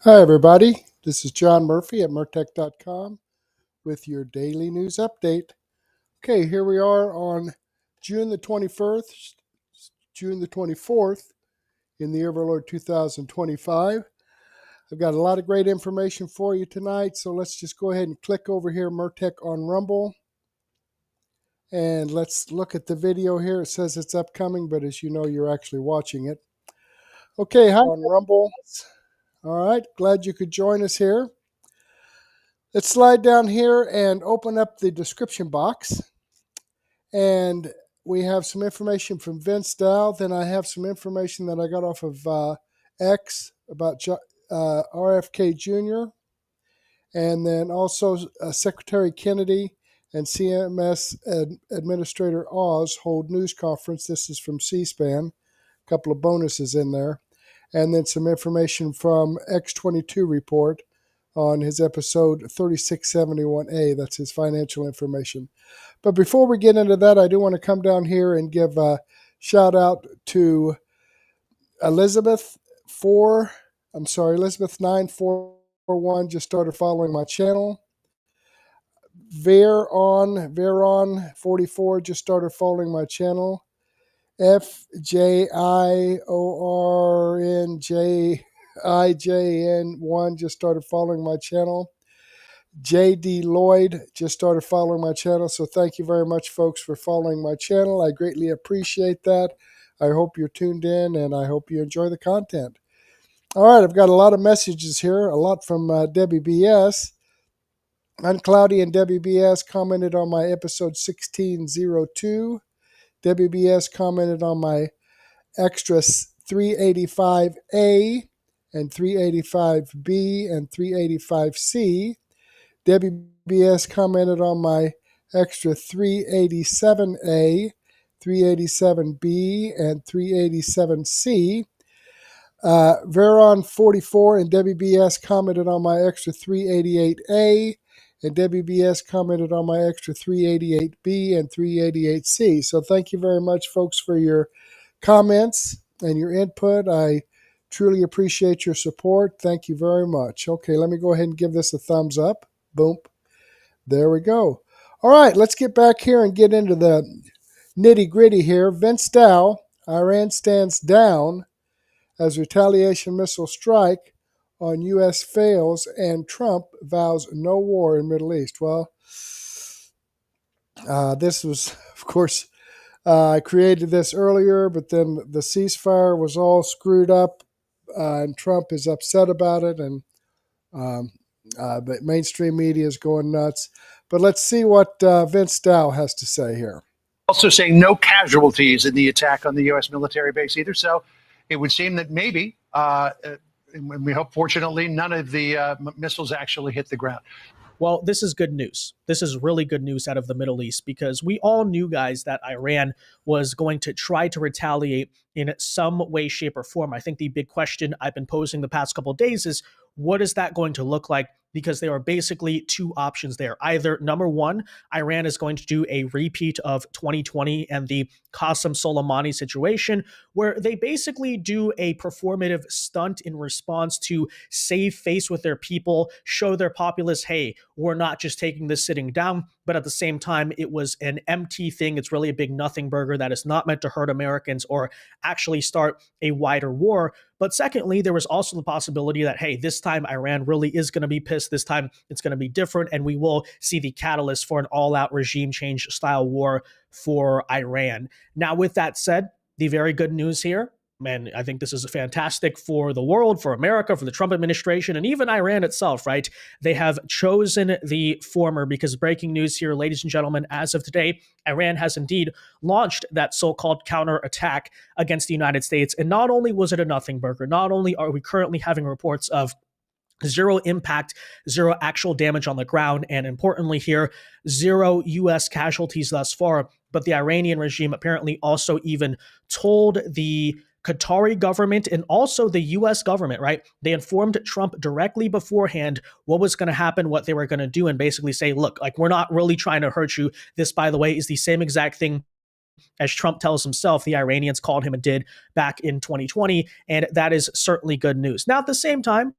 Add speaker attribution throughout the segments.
Speaker 1: Hi, everybody. This is John Murphy at Murtech.com with your daily news update. Okay, here we are on June the 21st, June the 24th in the year of our Lord 2025. I've got a lot of great information for you tonight, so let's just go ahead and click over here, Murtech on Rumble. And let's look at the video here. It says it's upcoming, but as you know, you're actually watching it. Okay, hi on Rumble. All right, glad you could join us here. Let's slide down here and open up the description box. And we have some information from Vince Dow. Then I have some information that I got off of X about RFK Jr. And then also Secretary Kennedy and CMS Administrator Oz hold news conference. This is from C-SPAN. A couple of bonuses in there. And then some information from X22 report on his episode 3671A. That's his financial information. But before we get into that, I do want to come down here and give a shout out to Elizabeth 941 just started following my channel. Veron 44 just started following my channel. FJIORNJIJN1 just started following my channel. JD Lloyd just started following my channel. So thank you very much, folks, for following my channel. I greatly appreciate that. I hope you're tuned in, and I hope you enjoy the content. All right, I've got a lot of messages here, a lot from Debbie BS. Uncloudy and Debbie BS commented on my episode 1602. Debbie BS commented on my extra 385A and 385B and 385C. Debbie BS commented on my extra 387A, 387B, and 387C. Veron 44 and Debbie BS commented on my extra 388A, and Debbie BS commented on my extra 388B and 388C. So thank you very much, folks, for your comments and your input. I truly appreciate your support. Thank you very much. Okay, let me go ahead and give this a thumbs up. Boom. There we go. All right, let's get back here and get into the nitty-gritty here. Vince Dow, Iran stands down as retaliation missile strike on U.S. fails and Trump vows no war in Middle East. Well, this was, of course, I created this earlier, but then the ceasefire was all screwed up, and Trump is upset about it, and but mainstream media is going nuts. But let's see what Vince Dow has to say here.
Speaker 2: Also saying no casualties in the attack on the U.S. military base either. So it would seem that maybe, and we hope fortunately, none of the missiles actually hit the ground.
Speaker 3: Well, this is good news. This is really good news out of the Middle East, because we all knew, guys, that Iran was going to try to retaliate in some way, shape, or form. I think the big question I've been posing the past couple of days is, what is that going to look like? Because there are basically two options there. Either, number one, Iran is going to do a repeat of 2020 and the Qasem Soleimani situation, where they basically do a performative stunt in response to save face with their people, show their populace, hey, we're not just taking this sitting down, but at the same time, it was an empty thing. It's really a big nothing burger that is not meant to hurt Americans or actually start a wider war. But secondly, there was also the possibility that, hey, this time Iran really is going to be pissed. This time it's going to be different, and we will see the catalyst for an all-out regime change style war for Iran. Now, with that said, the very good news here, man, I think this is fantastic for the world, for America, for the Trump administration, and even Iran itself, right? They have chosen the former, because breaking news here, ladies and gentlemen, as of today, Iran has indeed launched that so-called counterattack against the United States. And not only was it a nothing burger, not only are we currently having reports of zero impact, zero actual damage on the ground, and importantly here, zero U.S. casualties thus far, but the Iranian regime apparently also even told the Qatari government and also the U.S. government, right? They informed Trump directly beforehand what was going to happen, what they were going to do, and basically say, look, like, we're not really trying to hurt you. This, by the way, is the same exact thing as Trump tells himself the Iranians called him and did back in 2020, and that is certainly good news. Now, at the same time,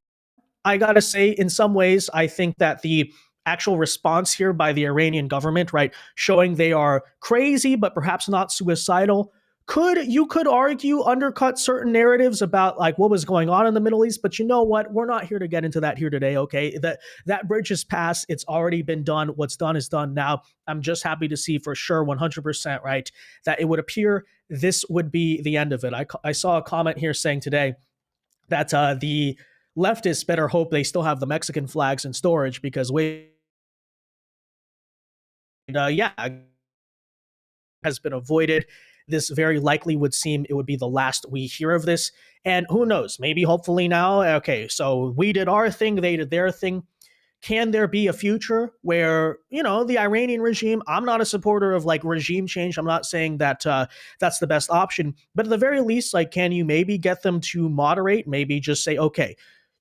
Speaker 3: I gotta say, in some ways, I think that the actual response here by the Iranian government, right, showing they are crazy but perhaps not suicidal, you could argue undercut certain narratives about like what was going on in the Middle East. But you know what? We're not here to get into that here today. Okay, that bridge is passed. It's already been done. What's done is done. Now I'm just happy to see for sure 100% right that it would appear this would be the end of it. I saw a comment here saying today that the leftists better hope they still have the Mexican flags in storage because yeah, has been avoided. This very likely would seem it would be the last we hear of this. And who knows, maybe hopefully now, okay, so we did our thing, they did their thing. Can there be a future where, the Iranian regime, I'm not a supporter of like regime change. I'm not saying that that's the best option, but at the very least, like, can you maybe get them to moderate, maybe just say, okay,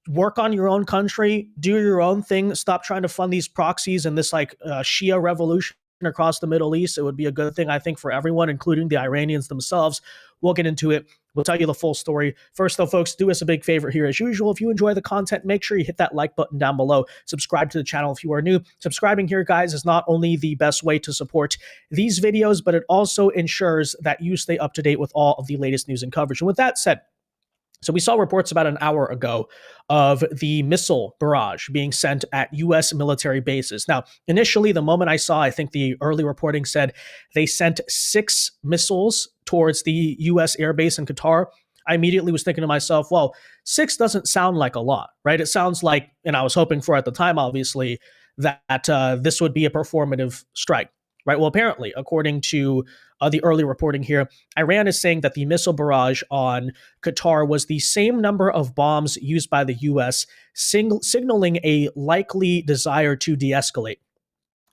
Speaker 3: work on your own country, do your own thing, stop trying to fund these proxies and this like Shia revolution across the Middle East. It would be a good thing, I think, for everyone, including the Iranians themselves. We'll get into it. We'll tell you the full story. First, though, folks, do us a big favor here. As usual, if you enjoy the content, make sure you hit that like button down below. Subscribe to the channel if you are new. Subscribing here, guys, is not only the best way to support these videos, but it also ensures that you stay up to date with all of the latest news and coverage. And with that said, so we saw reports about an hour ago of the missile barrage being sent at U.S. military bases. Now, initially, the moment I saw, I think the early reporting said they sent 6 missiles towards the U.S. airbase in Qatar. I immediately was thinking to myself, well, 6 doesn't sound like a lot, right? It sounds like, and I was hoping for at the time, obviously, that this would be a performative strike. Right. Well, apparently, according to the early reporting here, Iran is saying that the missile barrage on Qatar was the same number of bombs used by the U.S., signaling a likely desire to de-escalate.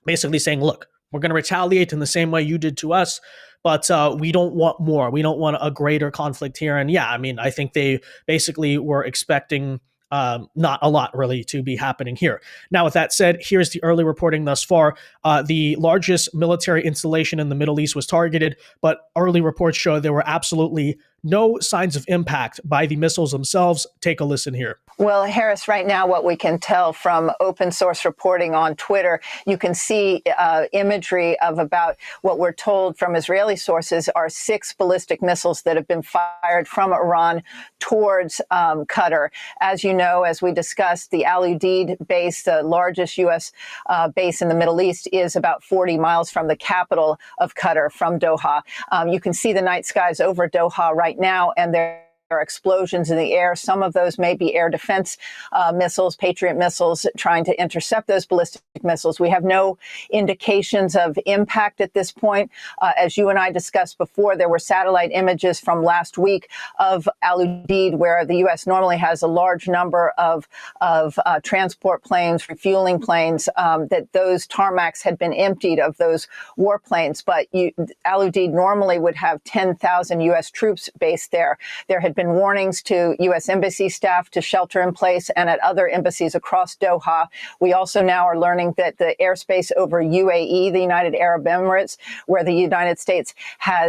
Speaker 3: Basically saying, look, we're going to retaliate in the same way you did to us, but we don't want more. We don't want a greater conflict here. And yeah, I mean, I think they basically were expecting not a lot really to be happening here. Now, with that said, here's the early reporting thus far. The largest military installation in the Middle East was targeted, but early reports show there were absolutely no signs of impact by the missiles themselves. Take a listen here.
Speaker 4: Well, Harris, right now, what we can tell from open source reporting on Twitter, you can see imagery of about what we're told from Israeli sources are 6 ballistic missiles that have been fired from Iran towards Qatar. As you know, as we discussed, the Al Udeid base, the largest U.S. Base in the Middle East, is about 40 miles from the capital of Qatar, from Doha. You can see the night skies over Doha right now, and there are explosions in the air. Some of those may be air defense missiles, Patriot missiles, trying to intercept those ballistic missiles. We have no indications of impact at this point. As you and I discussed before, there were satellite images from last week of Al Udeid, where the U.S. normally has a large number of transport planes, refueling planes, that those tarmacs had been emptied of those warplanes. But Al Udeid normally would have 10,000 U.S. troops based there. There had been warnings to U.S. embassy staff to shelter in place and at other embassies across Doha. We also now are learning that the airspace over UAE, the United Arab Emirates, where the United States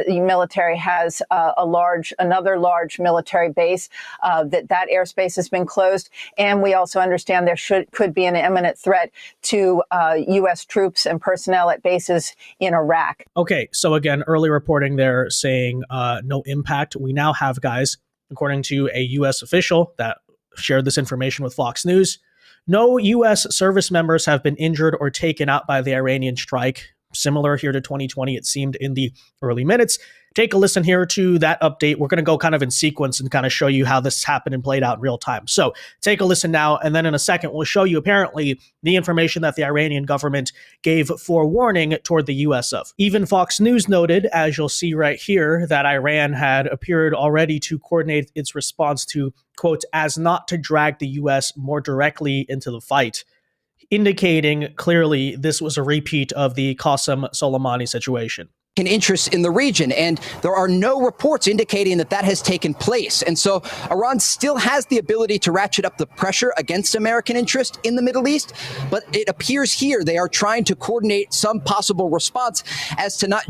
Speaker 4: military has another large military base, that airspace has been closed. And we also understand there could be an imminent threat to U.S. troops and personnel at bases in Iraq.
Speaker 3: Okay, so again, early reporting there saying no impact. We now have, guys, according to a U.S. official that shared this information with Fox News, no U.S. service members have been injured or taken out by the Iranian strike. Similar here to 2020, it seemed in the early minutes. Take a listen here to that update. We're going to go kind of in sequence and kind of show you how this happened and played out in real time. So take a listen now, and then in a second, we'll show you apparently the information that the Iranian government gave forewarning toward the U.S. of. Even Fox News noted, as you'll see right here, that Iran had appeared already to coordinate its response to, quote, as not to drag the U.S. more directly into the fight, indicating clearly this was a repeat of the Qasem Soleimani situation.
Speaker 5: Interest in the region, and there are no reports indicating that that has taken place. And so Iran still has the ability to ratchet up the pressure against American interest in the Middle East, but it appears here they are trying to coordinate some possible response as to not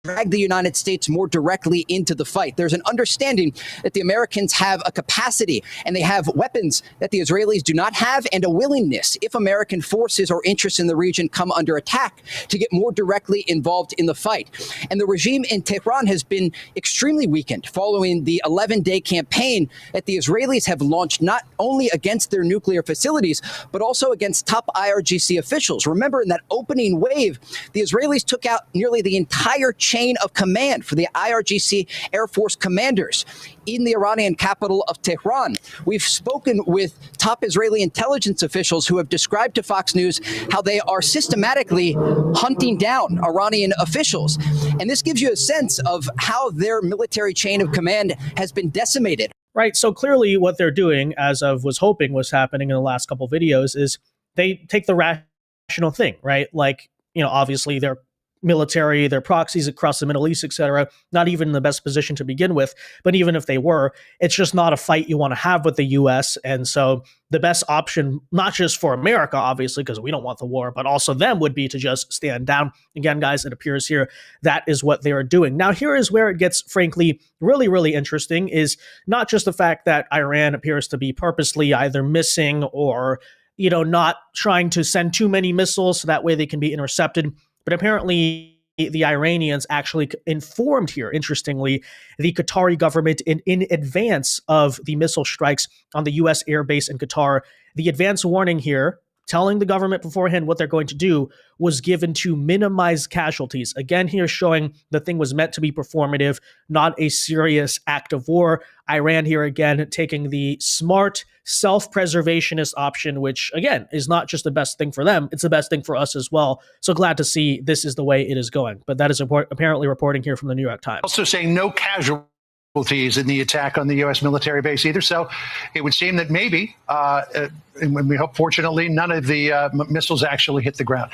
Speaker 5: drag the United States more directly into the fight. There's an understanding that the Americans have a capacity and they have weapons that the Israelis do not have, and a willingness, if American forces or interests in the region come under attack, to get more directly involved in the fight. And the regime in Tehran has been extremely weakened following the 11-day campaign that the Israelis have launched, not only against their nuclear facilities, but also against top IRGC officials. Remember, in that opening wave, the Israelis took out nearly the entire chain of command for the IRGC Air Force commanders in the Iranian capital of Tehran. We've spoken with top Israeli intelligence officials who have described to Fox News how they are systematically hunting down Iranian officials. And this gives you a sense of how their military chain of command has been decimated.
Speaker 3: Right. So clearly what they're doing, as of was hoping was happening in the last couple of videos, is they take the rational thing, right? Like, obviously they're military, their proxies across the Middle East, etc., not even in the best position to begin with. But even if they were, it's just not a fight you want to have with the U.S. And so the best option, not just for America, obviously, because we don't want the war, but also them, would be to just stand down. Again, guys, it appears here that is what they are doing. Now, here is where it gets, frankly, really, really interesting, is not just the fact that Iran appears to be purposely either missing or, not trying to send too many missiles so that way they can be intercepted, but apparently the Iranians actually informed here, interestingly, the Qatari government in advance of the missile strikes on the U.S. airbase in Qatar. The advance warning here, telling the government beforehand what they're going to do, was given to minimize casualties. Again, here showing the thing was meant to be performative, not a serious act of war. Iran here again taking the smart self-preservationist option, which again is not just the best thing for them, it's the best thing for us as well. So glad to see this is the way it is going. But that is apparently reporting here from the New York Times.
Speaker 2: Also saying no casualties in the attack on the U.S. military base either. So it would seem that maybe, and we hope fortunately, none of the missiles actually hit the ground.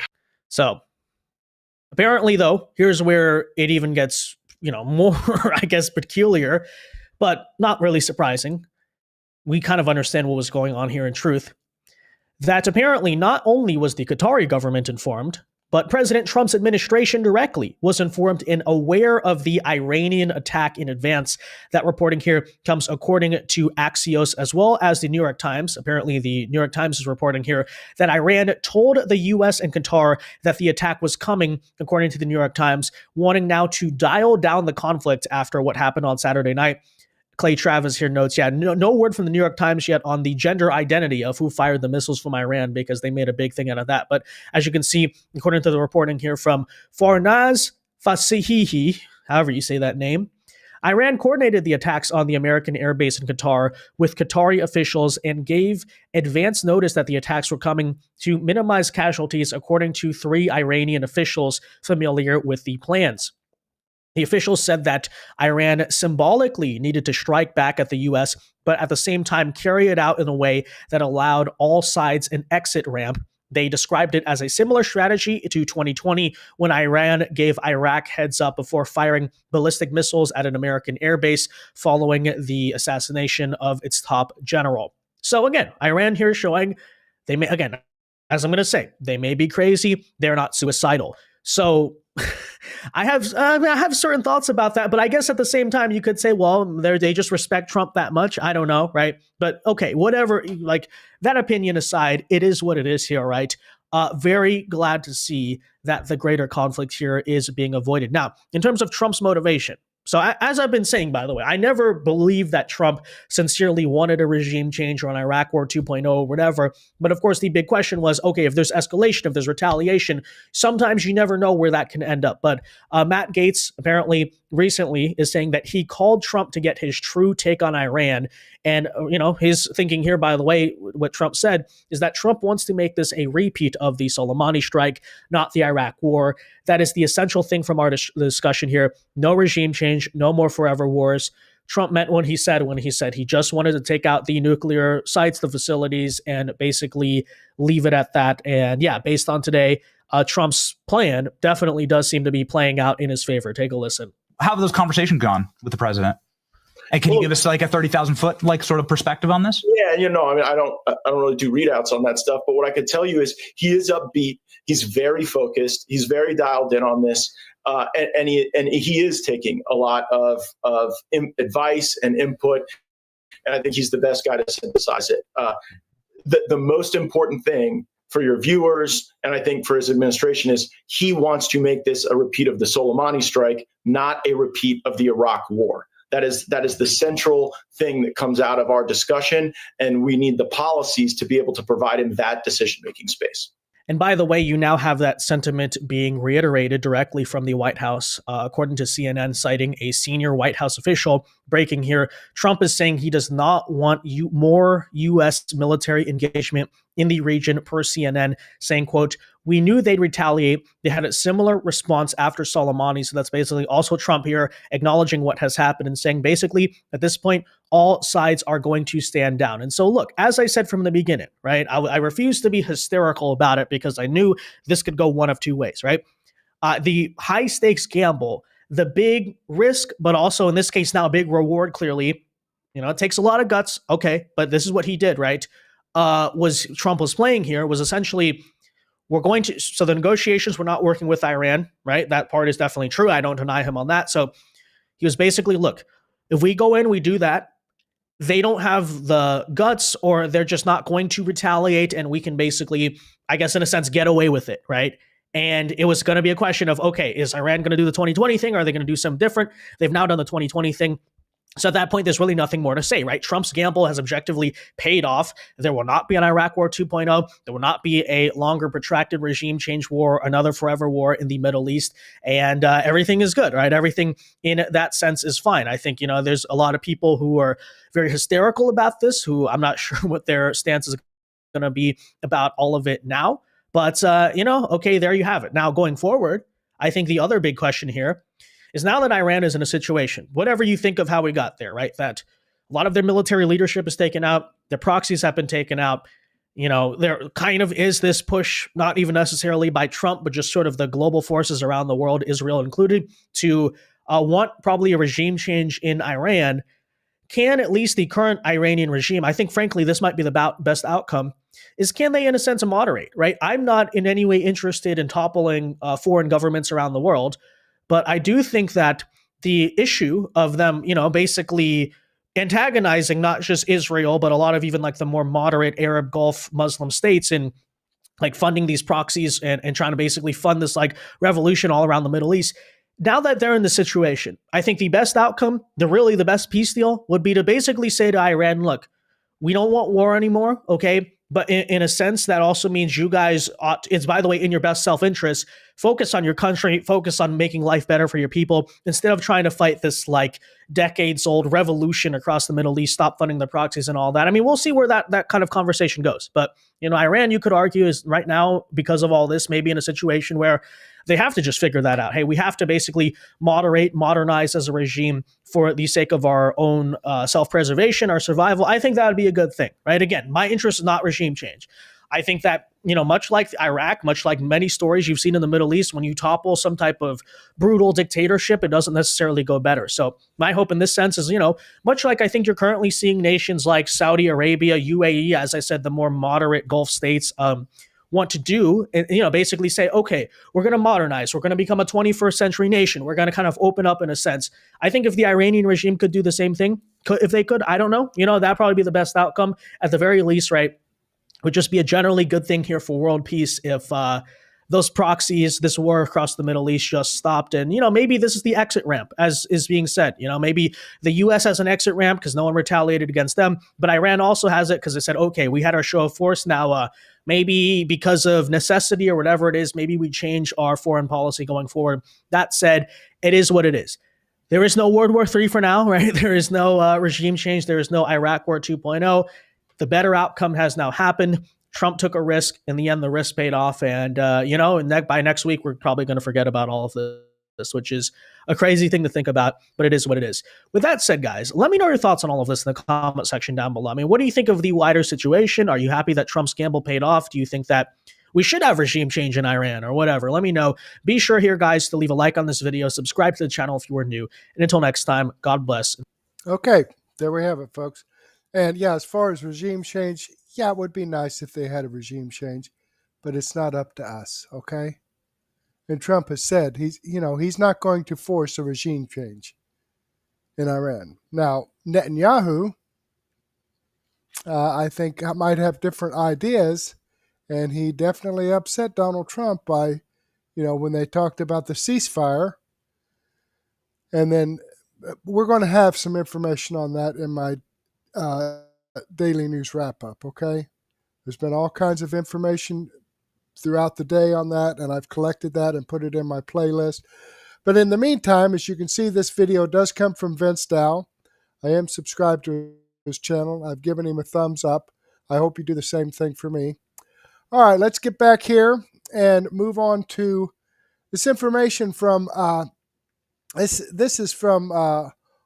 Speaker 3: So apparently, though, here's where it even gets, more, I guess, peculiar, but not really surprising. We kind of understand what was going on here in truth. That apparently not only was the Qatari government informed, but President Trump's administration directly was informed and aware of the Iranian attack in advance. That reporting here comes according to Axios as well as the New York Times. Apparently, the New York Times is reporting here that Iran told the U.S. and Qatar that the attack was coming, according to the New York Times, wanting now to dial down the conflict after what happened on Saturday night. Clay Travis here notes, no word from the New York Times yet on the gender identity of who fired the missiles from Iran, because they made a big thing out of that. But as you can see, according to the reporting here from Farnaz Fasihihi, however you say that name, Iran coordinated the attacks on the American airbase in Qatar with Qatari officials and gave advance notice that the attacks were coming to minimize casualties, according to 3 Iranian officials familiar with the plans. The officials said that Iran symbolically needed to strike back at the U.S., but at the same time carry it out in a way that allowed all sides an exit ramp. They described it as a similar strategy to 2020, when Iran gave Iraq heads up before firing ballistic missiles at an American airbase following the assassination of its top general. So again, Iran here showing they may, again, as I'm going to say, they may be crazy, they're not suicidal. So I have certain thoughts about that, but I guess at the same time you could say, well, they just respect Trump that much. I don't know, right? But okay, whatever. Like, that opinion aside, it is what it is here, right? Very glad to see that the greater conflict here is being avoided. Now, in terms of Trump's motivation, so as I've been saying, by the way, I never believed that Trump sincerely wanted a regime change or an Iraq War 2.0 or whatever. But of course, the big question was, okay, if there's escalation, if there's retaliation, sometimes you never know where that can end up. But Matt Gaetz apparently recently is saying that he called Trump to get his true take on Iran. And, his thinking here, by the way, what Trump said is that Trump wants to make this a repeat of the Soleimani strike, not the Iraq war. That is the essential thing from our discussion here. No regime change, no more forever wars. Trump meant when he said he just wanted to take out the nuclear sites, the facilities, and basically leave it at that. And yeah, based on today, Trump's plan definitely does seem to be playing out in his favor. Take a listen.
Speaker 6: How have those conversations gone with the president? And can you give us like a 30,000 foot sort of perspective on this?
Speaker 7: Yeah, I don't really do readouts on that stuff, but what I could tell you is he is upbeat. He's very focused. He's very dialed in on this. and he is taking a lot of advice and input, and I think he's the best guy to synthesize it. The most important thing for your viewers, and I think for his administration, is he wants to make this a repeat of the Soleimani strike, not a repeat of the Iraq War. That is the central thing that comes out of our discussion, and we need the policies to be able to provide him that decision-making space.
Speaker 3: And by the way, you now have that sentiment being reiterated directly from the White House, according to CNN, citing a senior White House official. Breaking here, Trump is saying he does not want more U.S. military engagement in the region, per CNN, saying, quote, "We knew they'd retaliate. They had a similar response after Soleimani." So that's basically also Trump here acknowledging what has happened and saying basically at this point, all sides are going to stand down. And so look, as I said from the beginning, right, I refuse to be hysterical about it because I knew this could go one of two ways, right? The high stakes gamble, the big risk, but also in this case now a big reward, clearly, it takes a lot of guts. Okay, but this is what he did, right? Trump was playing here was essentially, so the negotiations were not working with Iran, right? That part is definitely true. I don't deny him on that. So he was basically, look, if we go in, we do that, they don't have the guts or they're just not going to retaliate, and we can basically, I guess in a sense, get away with it, right? And it was going to be a question of, okay, is Iran going to do the 2020 thing? Or are they going to do something different? They've now done the 2020 thing. So at that point, there's really nothing more to say, right? Trump's gamble has objectively paid off. There will not be an Iraq War 2.0. There will not be a longer protracted regime change war, another forever war in the Middle East. And everything is good, right? Everything in that sense is fine. I think, there's a lot of people who are very hysterical about this, who I'm not sure what their stance is going to be about all of it now. But, okay, there you have it. Now, going forward, I think the other big question here is now that Iran is in a situation, whatever you think of how we got there, right? That a lot of their military leadership is taken out, their proxies have been taken out. There kind of is this push, not even necessarily by Trump, but just sort of the global forces around the world, Israel included, to want probably a regime change in Iran. Can at least the current Iranian regime, I think, frankly, this might be the best outcome, is can they, in a sense, moderate, right? I'm not in any way interested in toppling foreign governments around the world. But I do think that the issue of them, basically antagonizing not just Israel, but a lot of even like the more moderate Arab Gulf Muslim states and like funding these proxies and trying to basically fund this like revolution all around the Middle East. Now that they're in the situation, I think the best outcome, the best peace deal would be to basically say to Iran, look, we don't want war anymore, okay? But in a sense, that also means you guys it's, by the way, in your best self-interest, focus on your country, focus on making life better for your people, instead of trying to fight this like decades-old revolution across the Middle East, stop funding the proxies and all that. I mean, we'll see where that kind of conversation goes. But, Iran, you could argue, is right now, because of all this, maybe in a situation where they have to just figure that out. Hey, we have to basically modernize as a regime for the sake of our own self-preservation, our survival. I think that would be a good thing, right? Again, my interest is not regime change. I think that, much like Iraq, much like many stories you've seen in the Middle East, when you topple some type of brutal dictatorship, it doesn't necessarily go better. So my hope in this sense is, much like I think you're currently seeing nations like Saudi Arabia, UAE, as I said, the more moderate Gulf states, want to do, and basically say, okay, we're going to modernize, we're going to become a 21st century nation, we're going to kind of open up in a sense. I think if the Iranian regime could do the same thing, if they could, I don't know, that'd probably be the best outcome at the very least, right? Would just be a generally good thing here for world peace if those proxies, this war across the Middle East just stopped. And, maybe this is the exit ramp, as is being said. Maybe the U.S. has an exit ramp because no one retaliated against them. But Iran also has it because they said, okay, we had our show of force. Now, maybe because of necessity or whatever it is, maybe we change our foreign policy going forward. That said, it is what it is. There is no World War III for now, right? There is no regime change. There is no Iraq War 2.0. The better outcome has now happened. Trump took a risk. In the end, the risk paid off. And, by next week, we're probably going to forget about all of this, which is a crazy thing to think about, but it is what it is. With that said, guys, let me know your thoughts on all of this in the comment section down below. I mean, what do you think of the wider situation? Are you happy that Trump's gamble paid off? Do you think that we should have regime change in Iran or whatever? Let me know. Be sure here, guys, to leave a like on this video, subscribe to the channel if you are new. And until next time, God bless.
Speaker 1: Okay, there we have it, folks. And yeah, as far as regime change, yeah, it would be nice if they had a regime change, but it's not up to us, okay? And Trump has said he's not going to force a regime change in Iran. Now, Netanyahu, I think, might have different ideas, and he definitely upset Donald Trump by, when they talked about the ceasefire. And then we're going to have some information on that in my daily news wrap-up, okay? There's been all kinds of information throughout the day on that, and I've collected that and put it in my playlist. But in the meantime, as you can see, this video does come from Vince Dow. I am subscribed to his channel. I've given him a thumbs up. I hope you do the same thing for me. All right, let's get back here and move on to this information from, this is from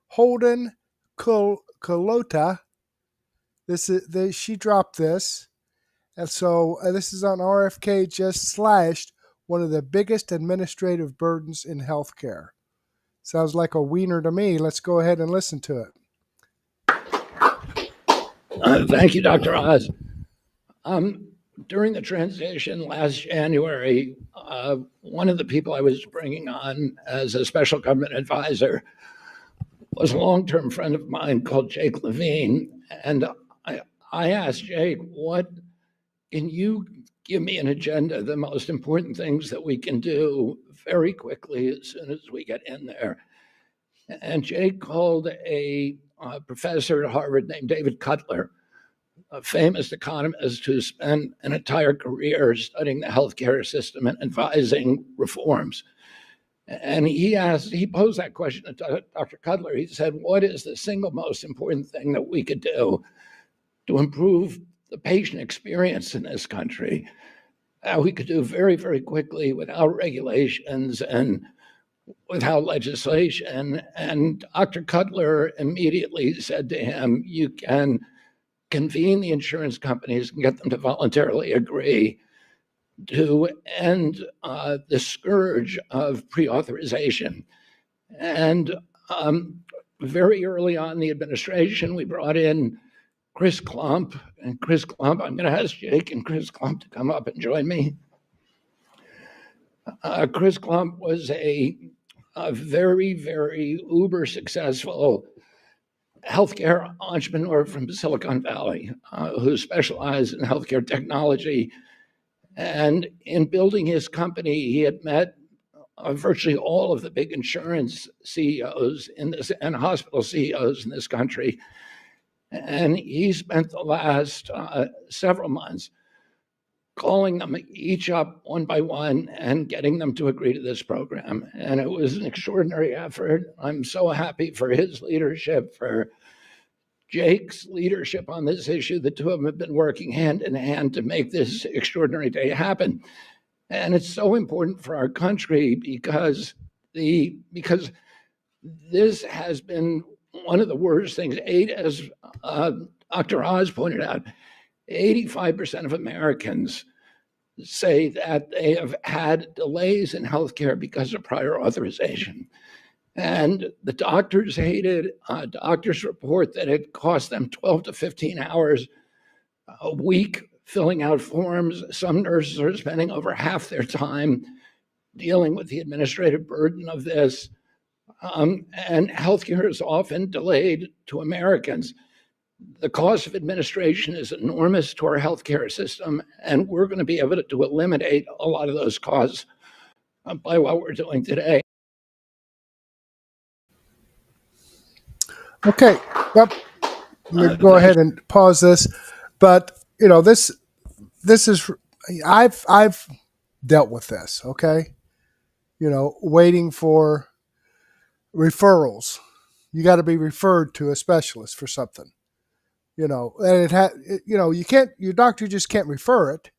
Speaker 1: Holden Culotta. She dropped this. And so this is on RFK just slashed one of the biggest administrative burdens in healthcare. Sounds like a wiener to me. Let's go ahead and listen to it.
Speaker 8: Thank you, Dr. Oz. During the transition last January, one of the people I was bringing on as a special government advisor was a long-term friend of mine called Jake Levine. And I asked Jake, can you give me an agenda, the most important things that we can do very quickly as soon as we get in there? And Jake called a professor at Harvard named David Cutler, a famous economist who spent an entire career studying the healthcare system and advising reforms. And he posed that question to Dr. Cutler. He said, what is the single most important thing that we could do to improve the patient experience in this country? We could do very, very quickly without regulations and without legislation. And Dr. Cutler immediately said to him, you can convene the insurance companies and get them to voluntarily agree to end the scourge of pre-authorization. And very early on in the administration, we brought in Chris Klump. And Chris Klump, I'm going to ask Jake and Chris Klump to come up and join me. Chris Klump was a very, very uber successful healthcare entrepreneur from Silicon Valley who specialized in healthcare technology. And in building his company, he had met virtually all of the big insurance CEOs and hospital CEOs in this country. And he spent the last several months calling them each up one by one and getting them to agree to this program. And it was an extraordinary effort. I'm so happy for his leadership, for Jake's leadership on this issue. The two of them have been working hand in hand to make this extraordinary day happen. And it's so important for our country because this has been one of the worst things. As Dr. Oz pointed out, 85% of Americans say that they have had delays in healthcare because of prior authorization. And the doctors hate it. Doctors report that it costs them 12 to 15 hours a week filling out forms. Some nurses are spending over half their time dealing with the administrative burden of this. And healthcare is often delayed to Americans. The cost of administration is enormous to our healthcare system, and we're going to be able to eliminate a lot of those costs by what we're doing today.
Speaker 1: Okay, yep. Let me go ahead and pause this. But this is I've dealt with this. Okay, waiting for referrals. You got to be referred to a specialist for something. And you can't. Your doctor just can't refer it.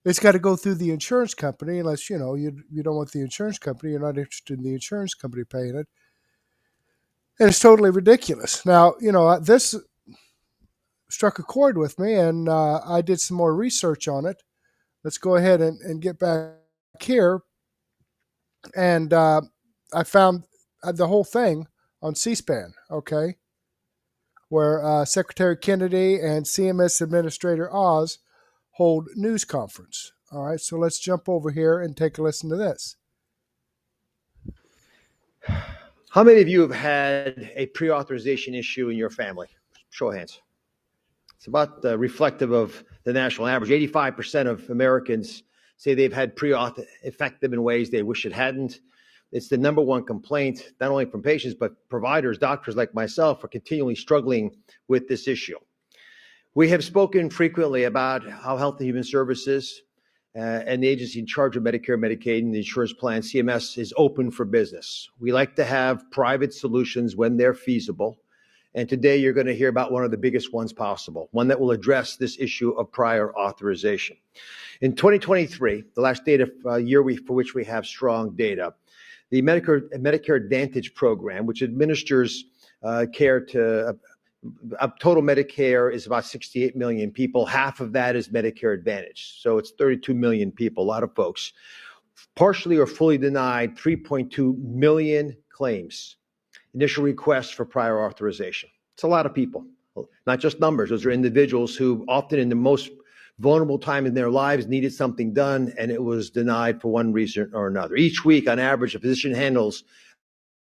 Speaker 1: It's got to go through the insurance company, unless you don't want the insurance company. You're not interested in the insurance company paying it. And it's totally ridiculous. Now, this struck a chord with me, and I did some more research on it. Let's go ahead and get back here. And I found the whole thing on C-SPAN, okay, where Secretary Kennedy and CMS Administrator Oz hold news conference. All right, so let's jump over here and take a listen to this.
Speaker 9: How many of you have had a pre-authorization issue in your family? Show of hands. It's about reflective of the national average. 85% of Americans say they've had pre-auth effective in ways they wish it hadn't. It's the number one complaint, not only from patients, but providers, doctors like myself are continually struggling with this issue. We have spoken frequently about how Health and Human Services and the agency in charge of Medicare, Medicaid, and the insurance plan, CMS, is open for business. We like to have private solutions when they're feasible. And today you're going to hear about one of the biggest ones possible, one that will address this issue of prior authorization. In 2023, the last data year for which we have strong data, the Medicare Advantage program, which administers care to total Medicare is about 68 million people. Half of that is Medicare Advantage. So it's 32 million people, a lot of folks. Partially or fully denied 3.2 million claims, initial requests for prior authorization. It's a lot of people, not just numbers. Those are individuals who often in the most vulnerable time in their lives needed something done and it was denied for one reason or another. Each week, on average, a physician handles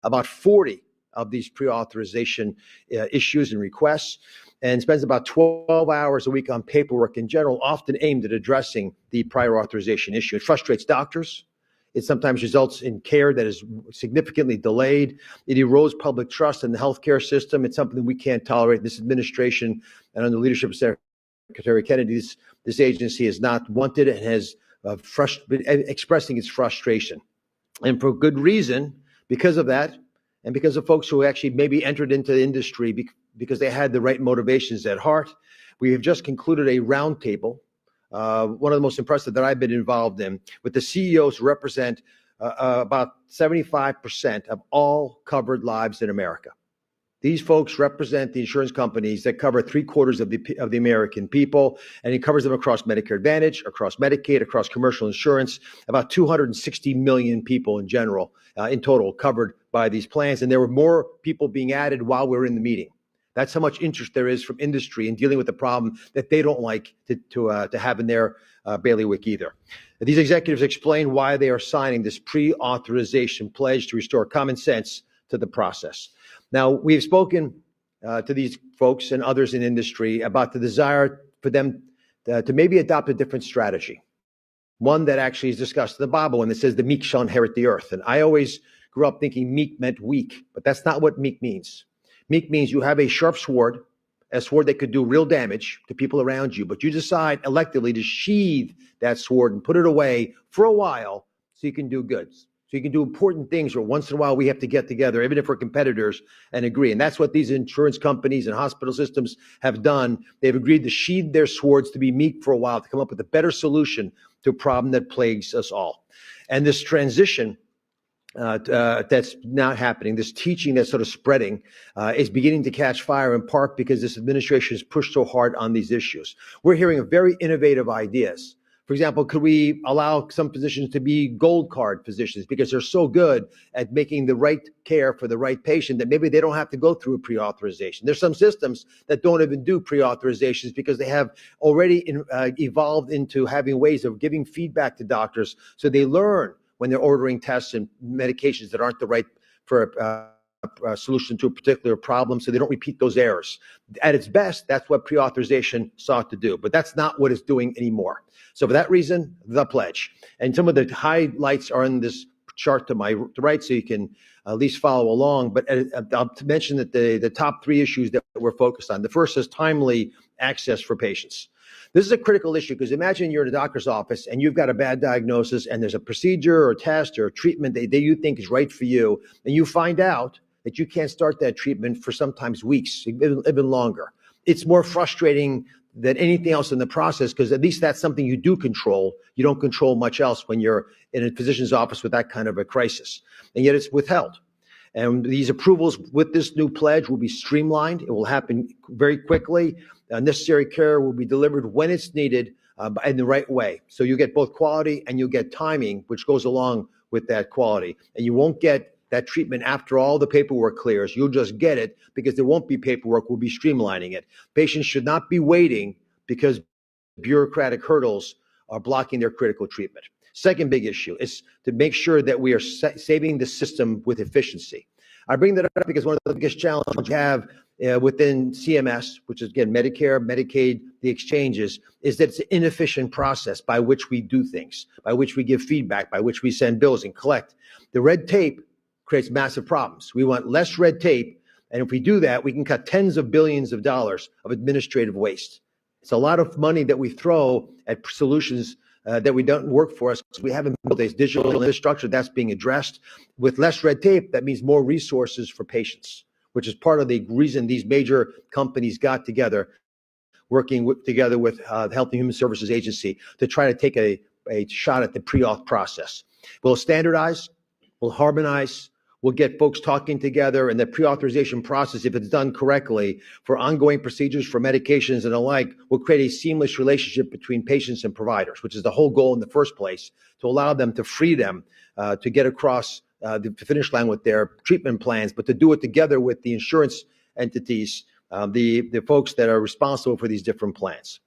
Speaker 9: about 40 of these pre-authorization issues and requests, and spends about 12 hours a week on paperwork in general, often aimed at addressing the prior authorization issue. It frustrates doctors. It sometimes results in care that is significantly delayed. It erodes public trust in the healthcare system. It's something we can't tolerate. This administration, and under the leadership of Secretary Kennedy, this agency has not wanted and has been expressing its frustration. And for good reason, because of that, and because of folks who actually maybe entered into the industry because they had the right motivations at heart. We have just concluded a roundtable, one of the most impressive that I've been involved in, with the CEOs who represent about 75% of all covered lives in America. These folks represent the insurance companies that cover 3/4 of the American people, and it covers them across Medicare Advantage, across Medicaid, across commercial insurance, about 260 million people in general, in total, covered by these plans. And there were more people being added while we were in the meeting. That's how much interest there is from industry in dealing with the problem that they don't like to have in their bailiwick either. These executives explain why they are signing this pre-authorization pledge to restore common sense to the process. Now, we've spoken to these folks and others in industry about the desire for them to maybe adopt a different strategy, one that actually is discussed in the Bible when it says the meek shall inherit the earth. And I always grew up thinking meek meant weak, but that's not what meek means. Meek means you have a sharp sword, a sword that could do real damage to people around you, but you decide electively to sheathe that sword and put it away for a while so you can do good. So you can do important things, or once in a while we have to get together, even if we're competitors, and agree. And that's what these insurance companies and hospital systems have done. They've agreed to sheathe their swords, to be meek for a while, to come up with a better solution to a problem that plagues us all. And this transition that's not happening, this teaching that's sort of spreading, is beginning to catch fire, in part because this administration has pushed so hard on these issues. We're hearing of very innovative ideas. For example, could we allow some physicians to be gold card physicians because they're so good at making the right care for the right patient that maybe they don't have to go through a pre-authorization? There's some systems that don't even do pre-authorizations because they have already evolved into having ways of giving feedback to doctors so they learn when they're ordering tests and medications that aren't the right for a solution to a particular problem, so they don't repeat those errors. At its best, that's what pre-authorization sought to do, but that's not what it's doing anymore. So for that reason, the pledge. And some of the highlights are in this chart to my right, so you can at least follow along. But I'll mention that the top three issues that we're focused on. The first is timely access for patients. This is a critical issue because imagine you're in a doctor's office and you've got a bad diagnosis and there's a procedure or test or treatment that you think is right for you, and you find out that you can't start that treatment for sometimes weeks, even longer. It's more frustrating than anything else in the process because at least that's something you do control. You don't control much else when you're in a physician's office with that kind of a crisis, and yet it's withheld. And these approvals with this new pledge will be streamlined. It will happen very quickly. Necessary care will be delivered when it's needed in the right way. So you get both quality and you get timing, which goes along with that quality. And you won't get that treatment after all the paperwork clears. You'll just get it because there won't be paperwork. We'll be streamlining it. Patients should not be waiting because bureaucratic hurdles are blocking their critical treatment. Second big issue is to make sure that we are saving the system with efficiency. I bring that up because one of the biggest challenges we have within CMS, which is again Medicare, Medicaid, the exchanges, is that it's an inefficient process by which we do things, by which we give feedback, by which we send bills and collect. The red tape creates massive problems. We want less red tape, and if we do that, we can cut tens of billions of dollars of administrative waste. It's a lot of money that we throw at solutions that we don't work for us. We haven't built a digital infrastructure that's being addressed. With less red tape, that means more resources for patients, which is part of the reason these major companies got together, working together with the Health and Human Services Agency to try to take a shot at the pre-auth process. We'll standardize, we'll harmonize, we'll get folks talking together, and the pre-authorization process, if it's done correctly, for ongoing procedures, for medications and the like, will create a seamless relationship between patients and providers, which is the whole goal in the first place, to allow them to free them to get across the finish line with their treatment plans, but to do it together with the insurance entities, the folks that are responsible for these different plans.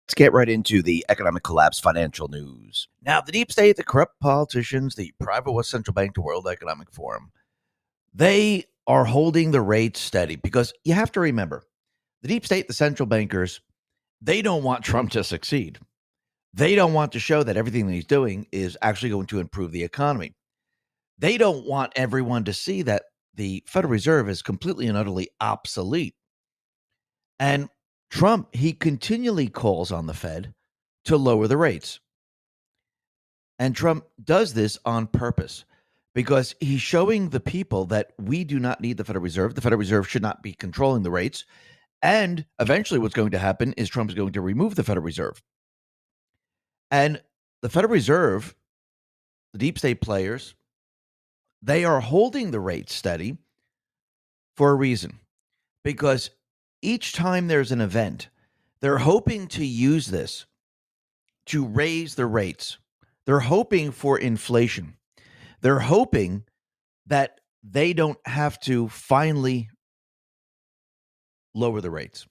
Speaker 10: Let's get right into the economic collapse financial news. Now, the deep state, the corrupt politicians, the private West Central Bank, the World Economic Forum, they are holding the rates steady because you have to remember, the deep state, the central bankers, they don't want Trump to succeed. They don't want to show that everything that he's doing is actually going to improve the economy. They don't want everyone to see that the Federal Reserve is completely and utterly obsolete. And Trump, he continually calls on the Fed to lower the rates. And Trump does this on purpose because he's showing the people that we do not need the Federal Reserve. The Federal Reserve should not be controlling the rates. And eventually what's going to happen is Trump is going to remove the Federal Reserve. And the Federal Reserve, the deep state players, they are holding the rates steady for a reason. Because each time there's an event, they're hoping to use this to raise the rates. They're hoping for inflation. They're hoping that they don't have to finally lower the rates.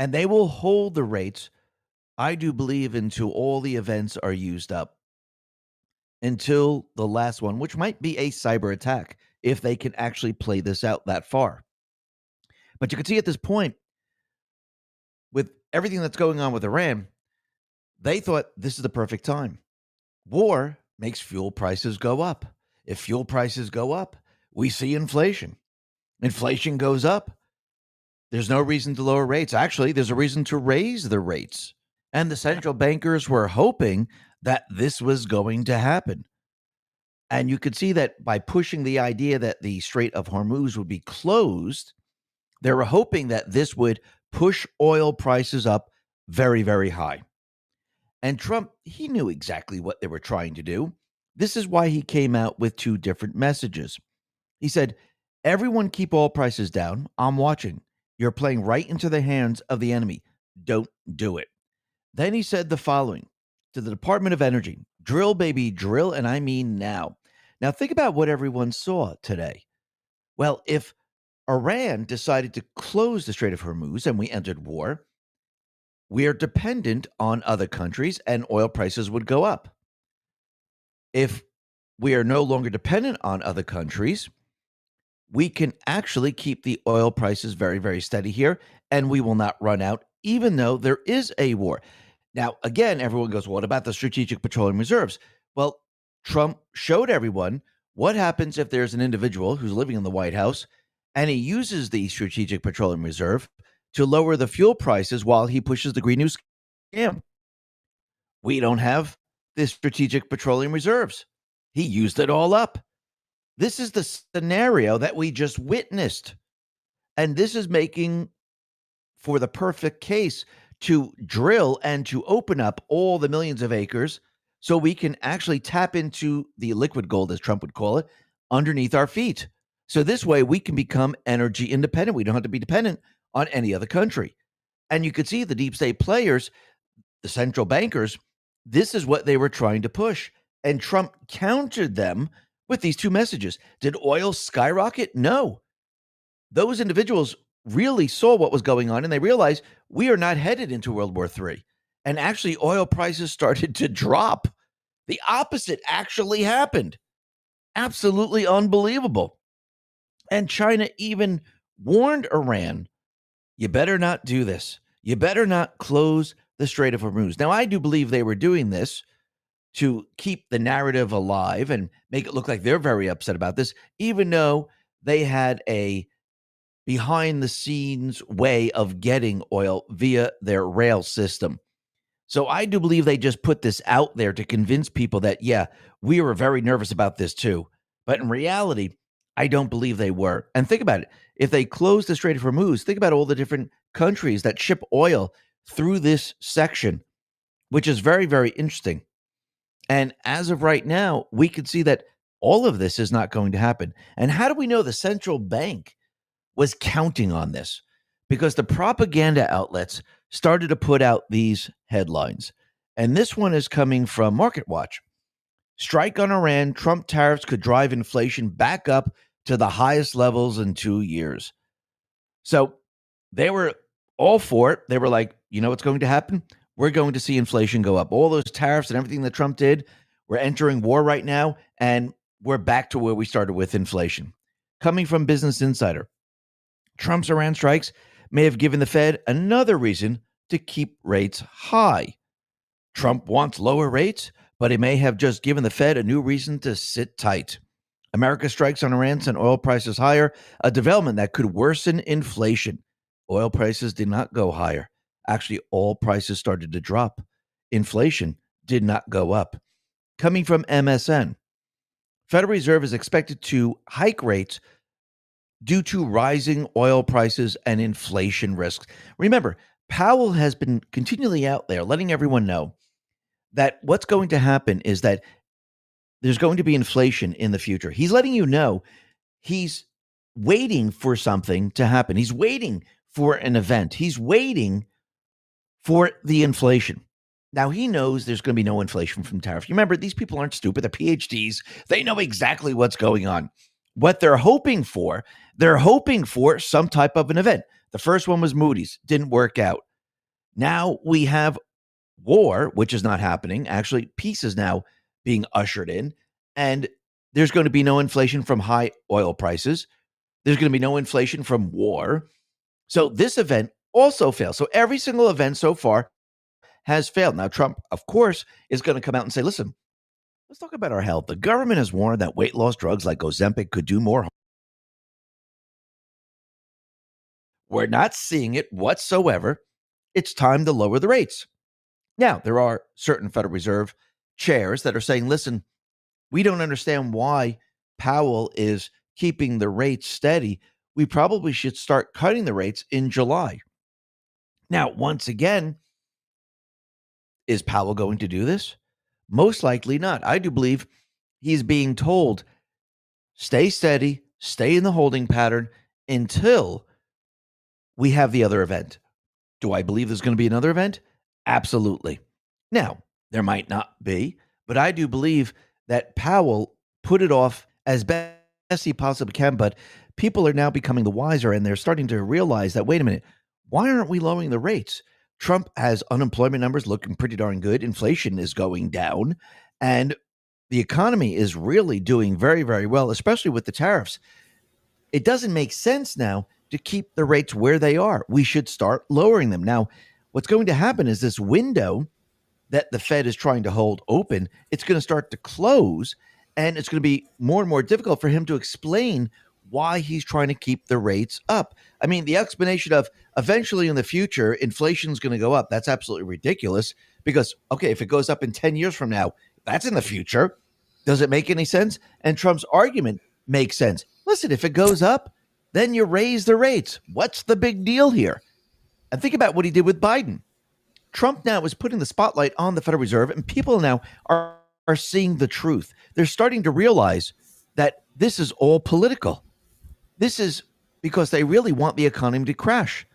Speaker 10: And they will hold the rates, I do believe, until all the events are used up, until the last one, which might be a cyber attack if they can actually play this out that far. But you can see at this point, with everything that's going on with Iran, they thought this is the perfect time. War makes fuel prices go up. If fuel prices go up, we see inflation. Inflation goes up. There's no reason to lower rates. Actually, there's a reason to raise the rates. And the central bankers were hoping that this was going to happen. And you could see that by pushing the idea that the Strait of Hormuz would be closed, they were hoping that this would push oil prices up very, very high. And Trump, he knew exactly what they were trying to do. This is why he came out with two different messages. He said, everyone keep oil prices down. I'm watching. You're playing right into the hands of the enemy. Don't do it. Then he said the following to the Department of Energy, drill, baby, drill, and I mean now. Now think about what everyone saw today. Well, if Iran decided to close the Strait of Hormuz and we entered war, we are dependent on other countries and oil prices would go up. If we are no longer dependent on other countries, we can actually keep the oil prices very, very steady here, and we will not run out, even though there is a war. Now, again, everyone goes, what about the strategic petroleum reserves? Well, Trump showed everyone what happens if there's an individual who's living in the White House and he uses the strategic petroleum reserve to lower the fuel prices while he pushes the Green New scam. We don't have the strategic petroleum reserves. He used it all up. This is the scenario that we just witnessed. And this is making for the perfect case to drill and to open up all the millions of acres so we can actually tap into the liquid gold, as Trump would call it, underneath our feet. So this way we can become energy independent. We don't have to be dependent on any other country. And you could see the deep state players, the central bankers, this is what they were trying to push. And Trump countered them with these two messages. Did oil skyrocket? No. Those individuals really saw what was going on and they realized we are not headed into World War III. And actually, oil prices started to drop. The opposite actually happened. Absolutely unbelievable. And China even warned Iran, you better not do this. You better not close the Strait of Hormuz. Now, I do believe they were doing this to keep the narrative alive and make it look like they're very upset about this, even though they had a behind-the-scenes way of getting oil via their rail system. So I do believe they just put this out there to convince people that, yeah, we were very nervous about this too. But in reality, I don't believe they were. And think about it. If they closed the Strait of Hormuz, think about all the different countries that ship oil through this section, which is very, very interesting. And as of right now, we can see that all of this is not going to happen. And how do we know the central bank was counting on this? Because the propaganda outlets started to put out these headlines. And this one is coming from MarketWatch. Strike on Iran, Trump tariffs could drive inflation back up to the highest levels in 2 years. So they were all for it. They were like, you know what's going to happen? We're going to see inflation go up. All those tariffs and everything that Trump did, we're entering war right now, and we're back to where we started with inflation. Coming from Business Insider, Trump's Iran strikes may have given the Fed another reason to keep rates high. Trump wants lower rates, but he may have just given the Fed a new reason to sit tight. America's strikes on Iran sent oil prices higher, a development that could worsen inflation. Oil prices did not go higher. Actually, all prices started to drop. Inflation did not go up. Coming from MSN, Federal Reserve is expected to hike rates due to rising oil prices and inflation risks. Remember, Powell has been continually out there letting everyone know that what's going to happen is that there's going to be inflation in the future. He's letting you know he's waiting for something to happen. He's waiting for an event. He's waiting for the inflation. Now, he knows there's going to be no inflation from tariffs. Remember, these people aren't stupid. They're PhDs. They know exactly what's going on. What they're hoping for some type of an event. The first one was Moody's. Didn't work out. Now we have war, which is not happening. Actually, peace is now being ushered in, and there's going to be no inflation from high oil prices. There's going to be no inflation from war. So this event also fails. So every single event so far has failed. Now, Trump, of course, is going to come out and say, listen, let's talk about our health. The government has warned that weight loss drugs like Ozempic could do more harm. We're not seeing it whatsoever. It's time to lower the rates. Now, there are certain Federal Reserve chairs that are saying, listen, we don't understand why Powell is keeping the rates steady. We probably should start cutting the rates in July. Now, once again, is Powell going to do this? Most likely not. I do believe he's being told, stay steady, stay in the holding pattern until we have the other event. Do I believe there's going to be another event? Absolutely. Now, there might not be, but I do believe that Powell put it off as best he possibly can, but people are now becoming the wiser, and they're starting to realize that, wait a minute, why aren't we lowering the rates? Trump has unemployment numbers looking pretty darn good. Inflation is going down, and the economy is really doing very, very well, especially with the tariffs. It doesn't make sense now to keep the rates where they are. We should start lowering them. Now, what's going to happen is this window that the Fed is trying to hold open, it's going to start to close, and it's going to be more and more difficult for him to explain why he's trying to keep the rates up. I mean, the explanation of eventually in the future, inflation is going to go up, that's absolutely ridiculous because, okay, if it goes up in 10 years from now, that's in the future. Does it make any sense? And Trump's argument makes sense. Listen, if it goes up, then you raise the rates. What's the big deal here? And think about what he did with Biden. Trump now is putting the spotlight on the Federal Reserve, and people now are seeing the truth. They're starting to realize that this is all political. This is because they really want the economy to crash.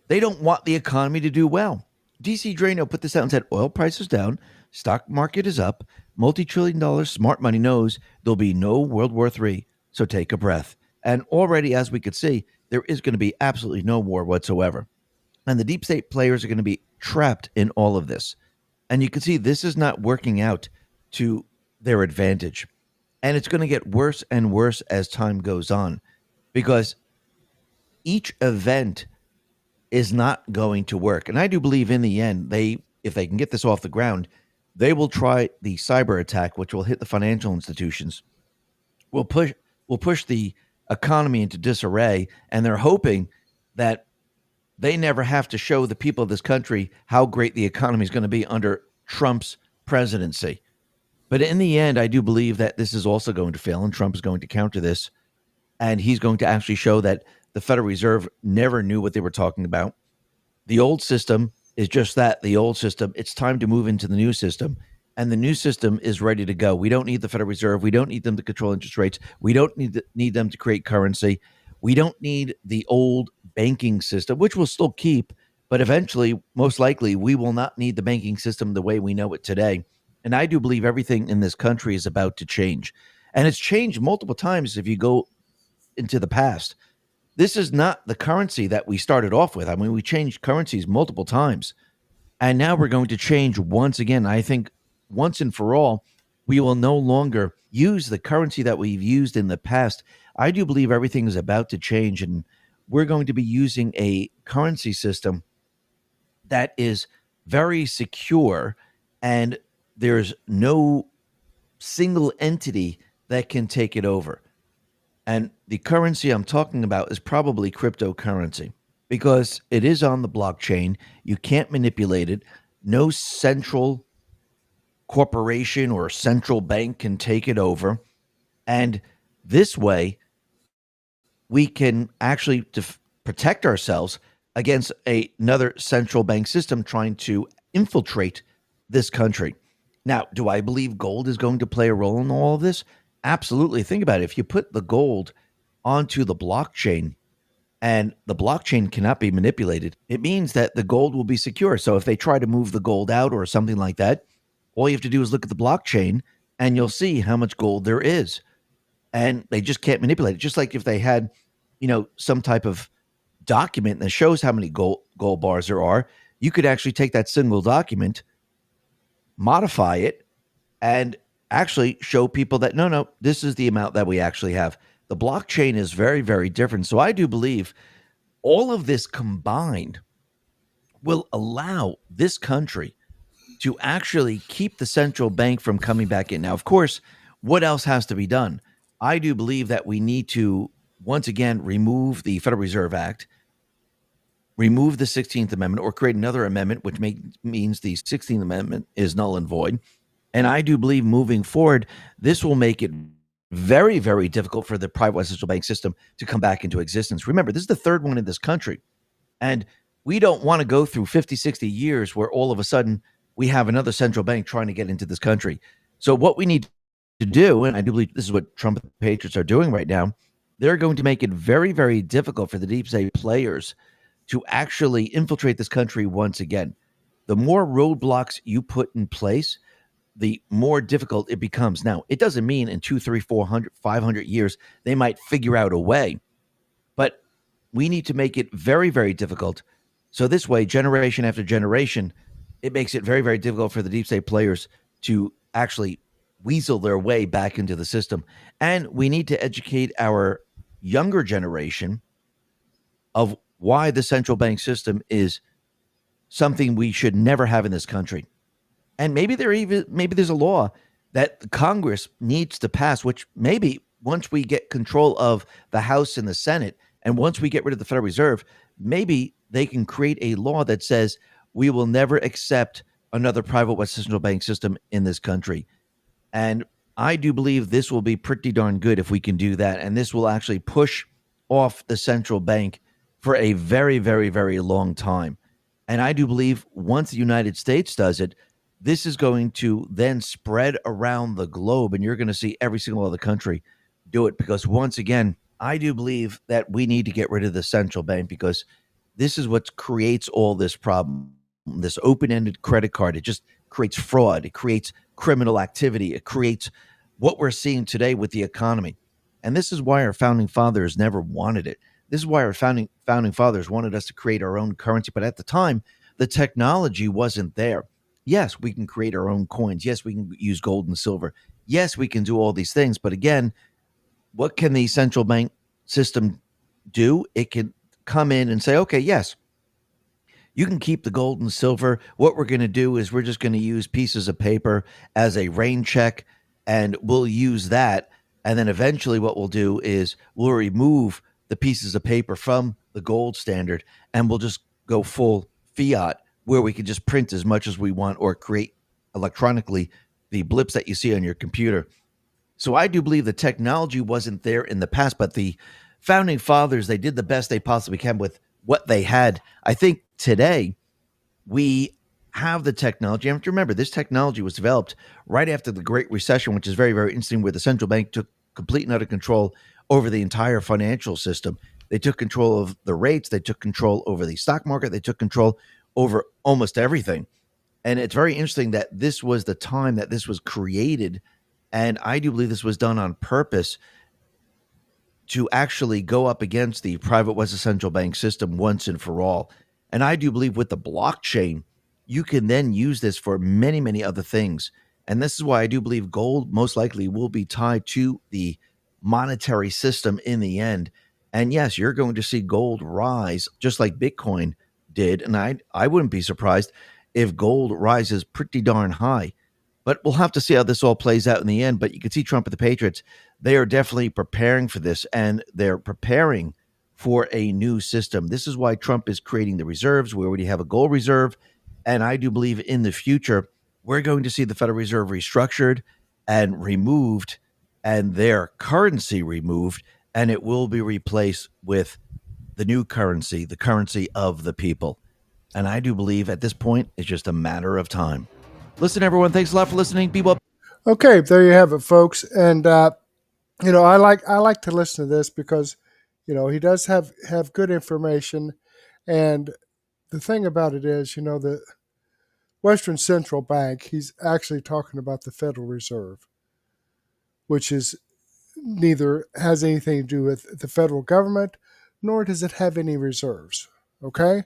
Speaker 10: They don't want the economy to do well. DC Drano put this out and said, oil prices down, stock market is up, multi-trillion-dollar smart money knows there'll be no World War III, so take a breath. And already, as we could see, there is going to be absolutely no war whatsoever. And the deep state players are going to be trapped in all of this. And you can see this is not working out to their advantage. And it's going to get worse and worse as time goes on because each event is not going to work. And I do believe in the end, if they can get this off the ground, they will try the cyber attack, which will hit the financial institutions. Will push the economy into disarray, and they're hoping that they never have to show the people of this country how great the economy is going to be under Trump's presidency. But in the end, I do believe that this is also going to fail, and Trump is going to counter this, and he's going to actually show that the Federal Reserve never knew what they were talking about. The old system is just that, the old system. It's time to move into the new system. And the new system is ready to go. We don't need the Federal Reserve. We don't need them to control interest rates. We don't need them to create currency. We don't need the old banking system, which we'll still keep. But eventually, most likely, we will not need the banking system the way we know it today. And I do believe everything in this country is about to change. And it's changed multiple times if you go into the past. This is not the currency that we started off with. I mean, we changed currencies multiple times. And now we're going to change once again. I think once and for all, we will no longer use the currency that we've used in the past. I do believe everything is about to change, and we're going to be using a currency system that is very secure, and there's no single entity that can take it over. And the currency I'm talking about is probably cryptocurrency because it is on the blockchain. You can't manipulate it. No central corporation or central bank can take it over. And this way, we can actually protect ourselves against another central bank system trying to infiltrate this country. Now, do I believe gold is going to play a role in all of this? Absolutely. Think about it. If you put the gold onto the blockchain and the blockchain cannot be manipulated, it means that the gold will be secure. So if they try to move the gold out or something like that, all you have to do is look at the blockchain and you'll see how much gold there is. And they just can't manipulate it. Just like if they had, some type of document that shows how many gold bars there are, you could actually take that single document, modify it, and actually show people that no, this is the amount that we actually have. The blockchain is very, very different. So I do believe all of this combined will allow this country to actually keep the central bank from coming back in. Now, of course, what else has to be done? I do believe that we need to, once again, remove the Federal Reserve Act, remove the 16th Amendment, or create another amendment, which means the 16th Amendment is null and void. And I do believe moving forward, this will make it very, very difficult for the private central bank system to come back into existence. Remember, this is the third one in this country. And we don't want to go through 50, 60 years where all of a sudden we have another central bank trying to get into this country. So what we need to do, and I do believe this is what Trump and the Patriots are doing right now, they're going to make it very, very difficult for the deep state players to actually infiltrate this country once again. The more roadblocks you put in place, the more difficult it becomes. Now, it doesn't mean in 200, 300, 400, 500 years, they might figure out a way, but we need to make it very, very difficult. So this way, generation after generation, it makes it very, very difficult for the deep state players to actually weasel their way back into the system. And we need to educate our younger generation of why the central bank system is something we should never have in this country. And maybe there's a law that Congress needs to pass, which maybe once we get control of the House and the Senate, and once we get rid of the Federal Reserve, maybe they can create a law that says we will never accept another private West central bank system in this country. And I do believe this will be pretty darn good if we can do that. And this will actually push off the central bank for a very, very, very long time. And I do believe once the United States does it, this is going to then spread around the globe, and you're going to see every single other country do it. Because once again, I do believe that we need to get rid of the central bank, because this is what creates all this problem. This open-ended credit card, it just creates fraud. It creates criminal activity. It creates what we're seeing today with the economy. And this is why our founding fathers never wanted it. This is why our founding fathers wanted us to create our own currency. But at the time, the technology wasn't there. Yes, we can create our own coins. Yes, we can use gold and silver. Yes, we can do all these things. But again, what can the central bank system do? It can come in and say, okay, yes, you can keep the gold and silver. What we're going to do is we're just going to use pieces of paper as a rain check, and we'll use that. And then eventually what we'll do is we'll remove the pieces of paper from the gold standard, and we'll just go full fiat, where we can just print as much as we want or create electronically the blips that you see on your computer. So I do believe the technology wasn't there in the past, but the founding fathers, they did the best they possibly can with what they had. I think today we have the technology. You have to remember, this technology was developed right after the Great Recession, which is very, very interesting, where the central bank took complete and utter control over the entire financial system. They took control of the rates. They took control over the stock market. They took control over almost everything. And it's very interesting that this was the time that this was created. And I do believe this was done on purpose to actually go up against the private West central bank system once and for all. And I do believe with the blockchain, you can then use this for many, many other things. And this is why I do believe gold most likely will be tied to the monetary system in the end. And yes, you're going to see gold rise just like Bitcoin did. And I wouldn't be surprised if gold rises pretty darn high. But we'll have to see how this all plays out in the end. But you can see Trump and the Patriots, they are definitely preparing for this, and they're preparing for a new system. This is why Trump is creating the reserves. We already have a gold reserve. And I do believe in the future, we're going to see the Federal Reserve restructured and removed, and their currency removed, and it will be replaced with the new currency, the currency of the people. And I do believe at this point, it's just a matter of time. Listen, everyone, thanks a lot for listening. Be well.
Speaker 1: Okay, there you have it, folks. And I like to listen to this because, he does have good information. And the thing about it is, the Western Central Bank, he's actually talking about the Federal Reserve, which is neither has anything to do with the federal government, nor does it have any reserves. Okay?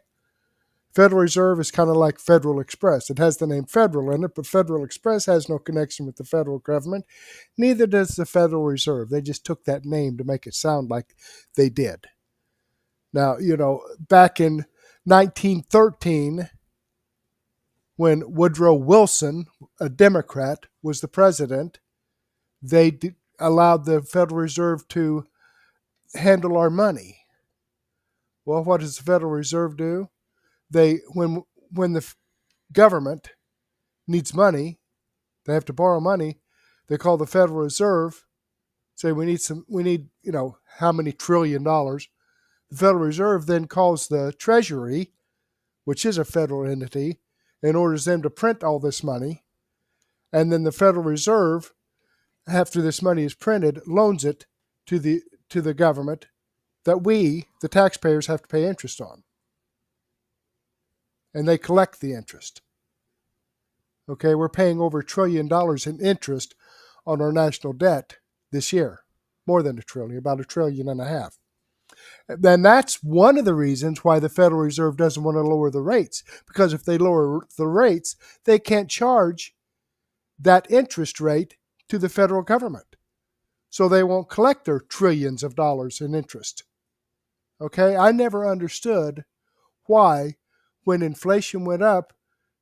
Speaker 1: Federal Reserve is kind of like Federal Express. It has the name Federal in it, but Federal Express has no connection with the federal government. Neither does the Federal Reserve. They just took that name to make it sound like they did. Now, back in 1913, when Woodrow Wilson, a Democrat, was the president, they allowed the Federal Reserve to handle our money. Well, what does the Federal Reserve do? When the government needs money, they have to borrow money. They call the Federal Reserve, say we need how many $1 trillion. The Federal Reserve then calls the Treasury, which is a federal entity, and orders them to print all this money. And then the Federal Reserve, after this money is printed, loans it to the government that we, the taxpayers, have to pay interest on. And they collect the interest. Okay, we're paying over $1 trillion in interest on our national debt this year. More than $1 trillion, about $1.5 trillion. Then that's one of the reasons why the Federal Reserve doesn't want to lower the rates. Because if they lower the rates, they can't charge that interest rate to the federal government. So they won't collect their trillions of dollars in interest. Okay, I never understood why, when inflation went up,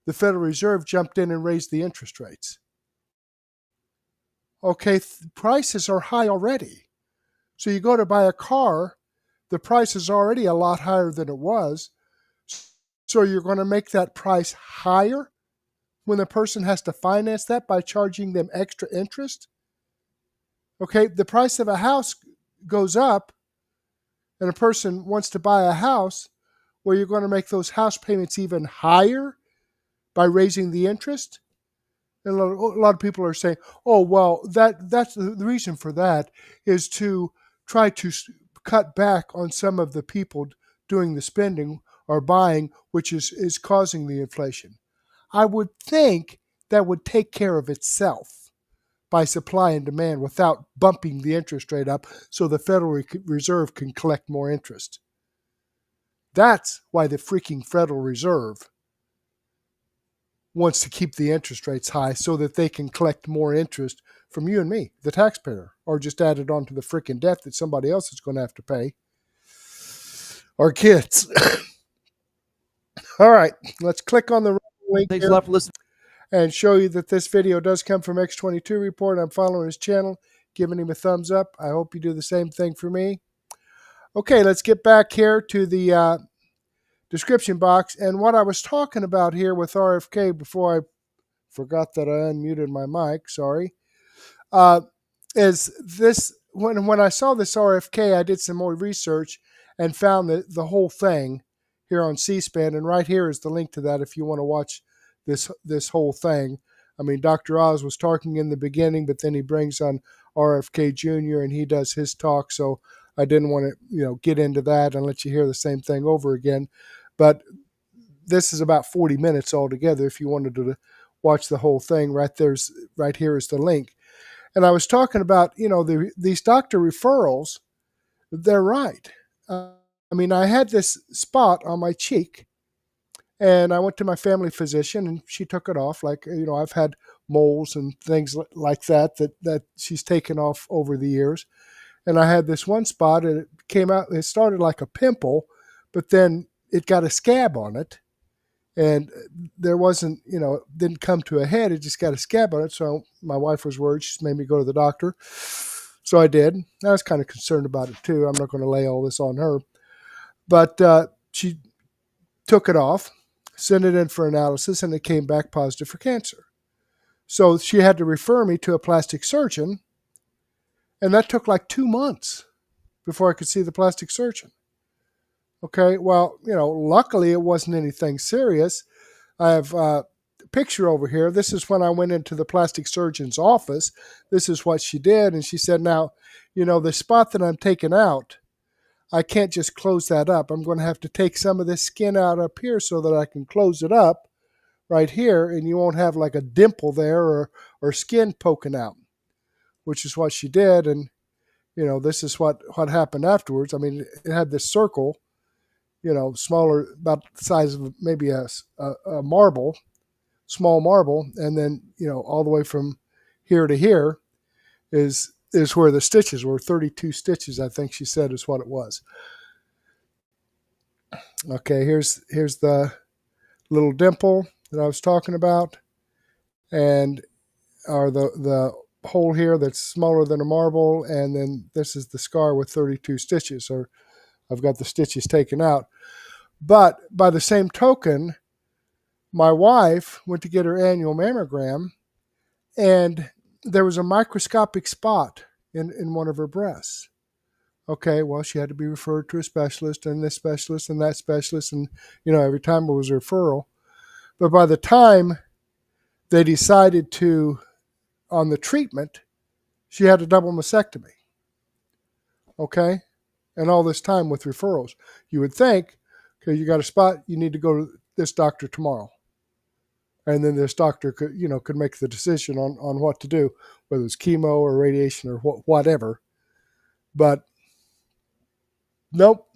Speaker 1: the Federal Reserve jumped in and raised the interest rates. Okay, prices are high already. So you go to buy a car, the price is already a lot higher than it was. So you're going to make that price higher when the person has to finance that by charging them extra interest? Okay, the price of a house goes up and a person wants to buy a house where you're going to make those house payments even higher by raising the interest. And a lot of people are saying, oh, well, that's the reason for that is to try to cut back on some of the people doing the spending or buying, which is causing the inflation. I would think that would take care of itself by supply and demand without bumping the interest rate up so the Federal Reserve can collect more interest. That's why the freaking Federal Reserve wants to keep the interest rates high so that they can collect more interest from you and me, the taxpayer, or just add it on to the freaking debt that somebody else is going to have to pay. Our kids. All right, let's click on the link
Speaker 10: Thanks a lot for listening.
Speaker 1: And show you that this video does come from X22 Report. I'm following his channel, giving him a thumbs up. I hope you do the same thing for me. Okay, let's get back here to the description box. And what I was talking about here with RFK before I forgot that I unmuted my mic, sorry, is this, when I saw this RFK, I did some more research and found the whole thing here on C-SPAN. And right here is the link to that if you want to watch this whole thing. I mean, Dr. Oz was talking in the beginning, but then he brings on RFK Jr. and he does his talk. So I didn't want to, get into that and let you hear the same thing over again. But this is about 40 minutes altogether. If you wanted to watch the whole thing, right here is the link. And I was talking about, these doctor referrals. They're right. I mean, I had this spot on my cheek. And I went to my family physician, and she took it off. Like, I've had moles and things like that she's taken off over the years. And I had this one spot, and it came out. It started like a pimple, but then it got a scab on it. And there wasn't, it didn't come to a head. It just got a scab on it. So my wife was worried. She made me go to the doctor. So I did. I was kind of concerned about it, too. I'm not going to lay all this on her. But she took it off, sent it in for analysis, and it came back positive for cancer. So she had to refer me to a plastic surgeon, and that took like 2 months before I could see the plastic surgeon. Okay, well, luckily it wasn't anything serious. I have a picture over here. This is when I went into the plastic surgeon's office. This is what she did, and she said, now, the spot that I'm taking out, I can't just close that up. I'm going to have to take some of this skin out up here so that I can close it up right here, and you won't have like a dimple there or skin poking out, which is what she did. And, this is what happened afterwards. I mean, it had this circle, smaller, about the size of maybe a marble, small marble, and then all the way from here to here is where the stitches were. 32 stitches, I think she said, is what it was. Okay, here's the little dimple that I was talking about, and or the hole here that's smaller than a marble, and then this is the scar with 32 stitches, or I've got the stitches taken out. But by the same token, my wife went to get her annual mammogram, and there was a microscopic spot in one of her breasts. Okay, well, she had to be referred to a specialist and this specialist and that specialist, and every time it was a referral. But by the time they decided to on the treatment, she had a double mastectomy. Okay, and all this time with referrals, you would think, okay, you got a spot, you need to go to this doctor tomorrow, and then this doctor could make the decision on what to do, whether it's chemo or radiation or whatever. But nope,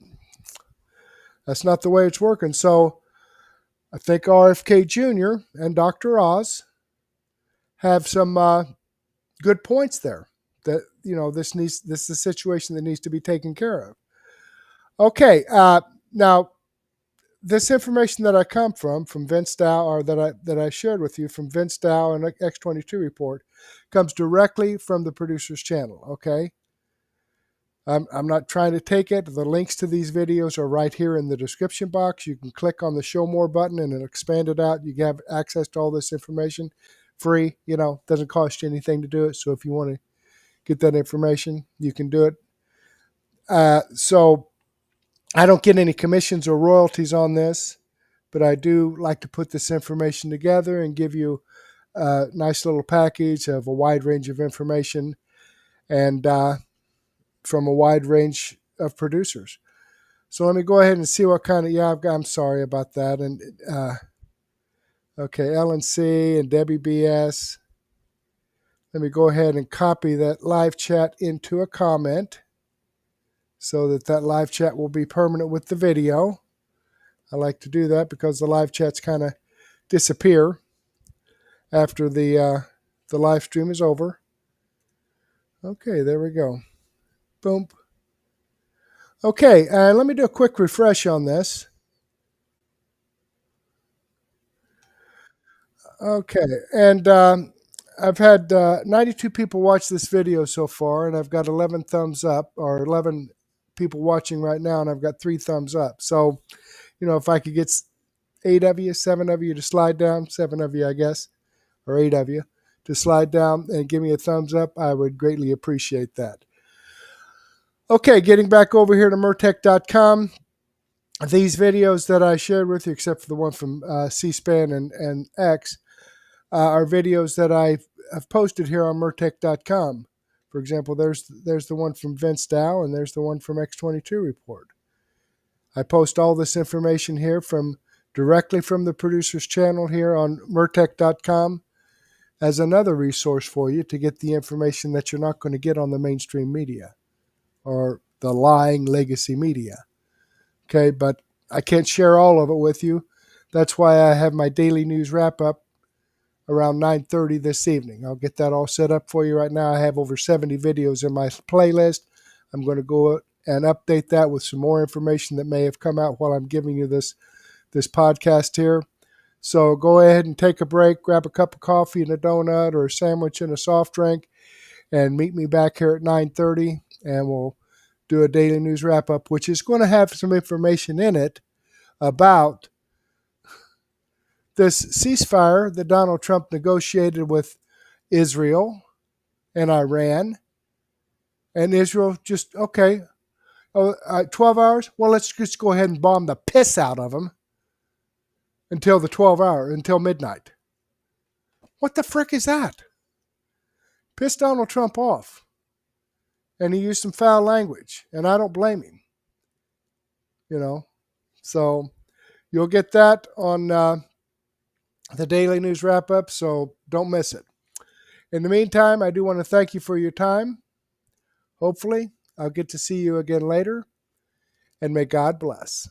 Speaker 1: that's not the way it's working. So I think RFK Jr. and Dr. Oz have some good points there. That this is a situation that needs to be taken care of. Okay, now this information that I come from Vince Dow, or that I shared with you from Vince Dow and X22 report, comes directly from the producer's channel. Okay, I'm not trying to take it. The links to these videos are right here in the description box. You can click on the Show More button and it'll expand it out. You can have access to all this information free. Doesn't cost you anything to do it. So if you want to get that information, you can do it. So I don't get any commissions or royalties on this, but I do like to put this information together and give you a nice little package of a wide range of information, and from a wide range of producers. So let me go ahead and see what kind of, I'm sorry about that. And okay, LNC and Debbie BS. Let me go ahead and copy that live chat into a comment so that live chat will be permanent with the video. I like to do that because the live chats kind of disappear after the live stream is over. Okay, there we go. Boom. Okay, let me do a quick refresh on this. Okay, and I've had 92 people watch this video so far, and I've got 11 thumbs up, or 11 people watching right now, and I've got 3 thumbs up. So, if I could get 8 of you, 7 of you to slide down, 7 of you, I guess, or 8 of you to slide down and give me a thumbs up, I would greatly appreciate that. Okay, getting back over here to Mertech.com. These videos that I shared with you, except for the one from C-SPAN and X, are videos that I've posted here on Mertech.com. For example, there's the one from Vince Dow, and there's the one from X22 report. I post all this information here directly from the producer's channel here on Mertech.com as another resource for you to get the information that you're not going to get on the mainstream media or the lying legacy media. Okay, but I can't share all of it with you. That's why I have my daily news wrap-up around 9:30 this evening. I'll get that all set up for you right now. I have over 70 videos in my playlist. I'm going to go and update that with some more information that may have come out while I'm giving you this podcast here. So go ahead and take a break, grab a cup of coffee and a donut or a sandwich and a soft drink, and meet me back here at 9:30, and we'll do a daily news wrap-up, which is going to have some information in it about this ceasefire that Donald Trump negotiated with Israel and Iran. And Israel just, 12 hours? Well, let's just go ahead and bomb the piss out of them until midnight. What the frick is that? Piss Donald Trump off. And he used some foul language, and I don't blame him. So you'll get that on the Daily News Wrap-Up, so don't miss it. In the meantime, I do want to thank you for your time. Hopefully, I'll get to see you again later, and may God bless.